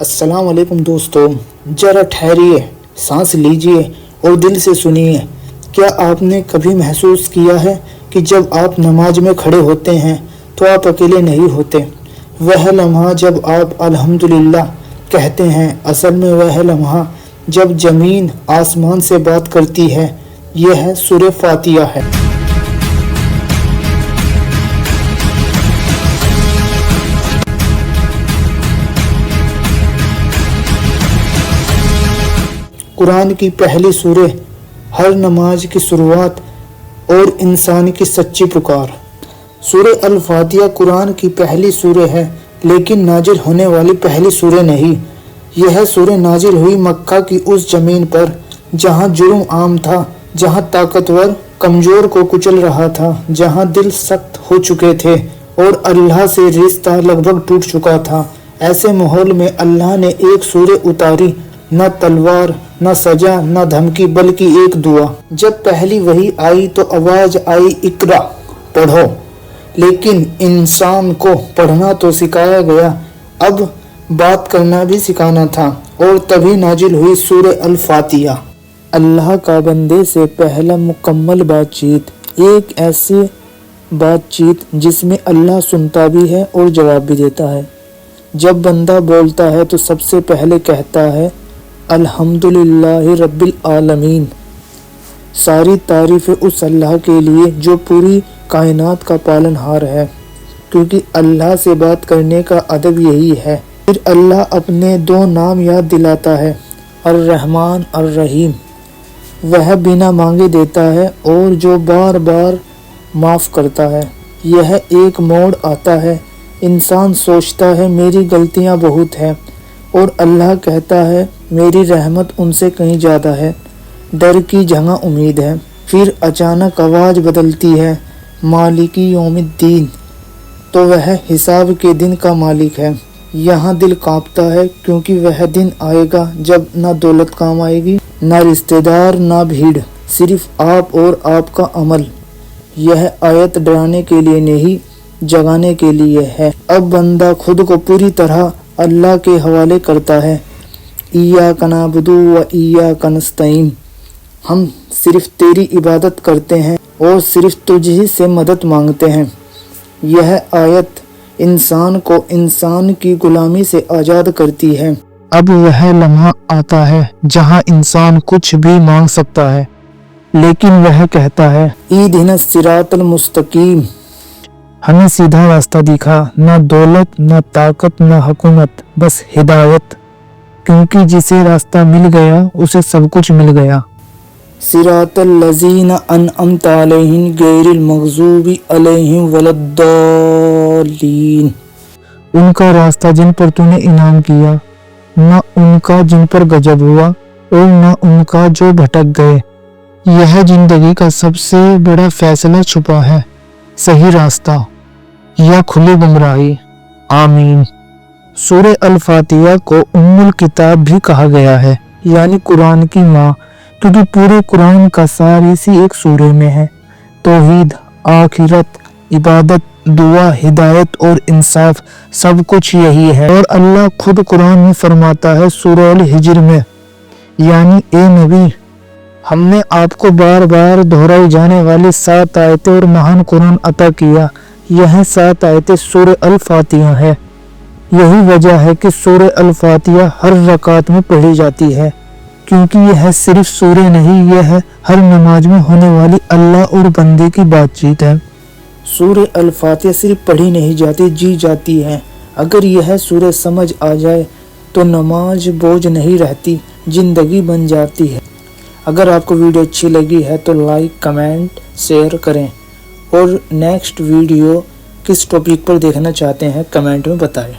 अस्सलाम वालेकुम दोस्तों, ज़रा ठहरिए, सांस लीजिए और दिल से सुनिए। क्या आपने कभी महसूस किया है कि जब आप नमाज में खड़े होते हैं तो आप अकेले नहीं होते। वह लम्हा जब आप अल्हम्दुलिल्लाह कहते हैं, असल में वह लम्हा जब ज़मीन आसमान से बात करती है। यह सूरह फातिहा है। कुरान की पहली सूरह, हर नमाज की शुरुआत और इंसान की सच्ची पुकार। सूरह अल फातिहा कुरान की पहली सूरह है, लेकिन नाजिल होने वाली पहली सूरह नहीं। यह सूरह नाजिल हुई मक्का की उस जमीन पर जहां जुर्म आम था, जहां ताकतवर कमजोर को कुचल रहा था, जहां दिल सख्त हो चुके थे और अल्लाह से रिश्ता लगभग टूट चुका था। ऐसे माहौल में अल्लाह ने एक सूरह उतारी, न तलवार, न सजा, न धमकी, बल्कि एक दुआ। जब पहली वही आई तो आवाज आई, इकरा, पढ़ो। लेकिन इंसान को पढ़ना तो सिखाया गया, अब बात करना भी सिखाना था, और तभी नाजिल हुई सूरह अल फातिहा। अल्लाह का बंदे से पहला मुकम्मल बातचीत, एक ऐसी बातचीत जिसमें अल्लाह सुनता भी है और जवाब भी देता है। जब बंदा बोलता है तो सबसे पहले कहता है, अल्हम्दुलिल्लाहि रब्बिल आलमीन। सारी तारीफ़ें उस अल्लाह के लिए जो पूरी कायनात का पालनहार है, क्योंकि अल्लाह से बात करने का अदब यही है। फिर अल्लाह अपने दो नाम याद दिलाता है, अर्रहमान अर्रहीम। वह बिना मांगे देता है और जो बार बार माफ़ करता है। यह एक मोड़ आता है, इंसान सोचता है मेरी गलतियां बहुत हैं, और अल्लाह कहता है मेरी रहमत उनसे कहीं ज़्यादा है। डर की जगह उम्मीद है। फिर अचानक आवाज़ बदलती है, मालिकी यौमिद्दीन। तो वह हिसाब के दिन का मालिक है। यहाँ दिल कांपता है, क्योंकि वह दिन आएगा जब ना दौलत काम आएगी, ना रिश्तेदार, ना भीड़, सिर्फ आप और आपका अमल। यह आयत डराने के लिए नहीं, जगाने के लिए है। अब बंदा खुद को पूरी तरह अल्लाह के हवाले करता है। इय्याका नअबुदु व इय्याका नस्तईन। हम सिर्फ तेरी इबादत करते हैं और सिर्फ तुझ ही से मदद मांगते हैं। यह आयत इंसान को इंसान की गुलामी से आज़ाद करती है। अब वह लम्हा आता है जहां इंसान कुछ भी मांग सकता है, लेकिन वह कहता है, इहदिनस सिरातल मुस्तकीम। हमें सीधा रास्ता दिखा, न दौलत, न ताकत, न हुकूमत, बस हिदायत। क्योंकि जिसे रास्ता मिल गया उसे सब कुछ मिल गया। सिरातल लज़ीना अनअमता अलैहिम गैरिल मग़ज़ूबी अलैहिम वलद्दालीन। उनका रास्ता जिन पर तूने इनाम किया, न उनका जिन पर गजब हुआ, और न उनका जो भटक गए। यह जिंदगी का सबसे बड़ा फैसला छुपा है, सही रास्ता या खुली गुमराही। आमीन। सूरह अल फातिहा को उम्मुल किताब भी कहा गया है, यानी कुरान की माँ, क्योंकि पूरे कुरान का सार इसी एक सूरह में है। तौहीद, आखिरत, इबादत, दुआ, हिदायत और इंसाफ, सब कुछ यही है। और अल्लाह खुद कुरान में फरमाता है सूरह अल हिज्र में, यानी ए नबी, हमने आपको बार बार दोहराई जाने वाली 7 आयतें और महान कुरान अता किया। यह 7 आयतें सूरह अल फातिहा है। यही वजह है कि सूरह अल फातिहा हर रकात में पढ़ी जाती है, क्योंकि यह सिर्फ सूरह नहीं, यह हर नमाज में होने वाली अल्लाह और बंदे की बातचीत है। सूरह अल फातिहा सिर्फ पढ़ी नहीं जाती, जी जाती है। अगर यह सूरह समझ आ जाए तो नमाज बोझ नहीं रहती, जिंदगी बन जाती है। अगर आपको वीडियो अच्छी लगी है तो लाइक, कमेंट, शेयर करें, और नेक्स्ट वीडियो किस टॉपिक पर देखना चाहते हैं कमेंट में बताएं।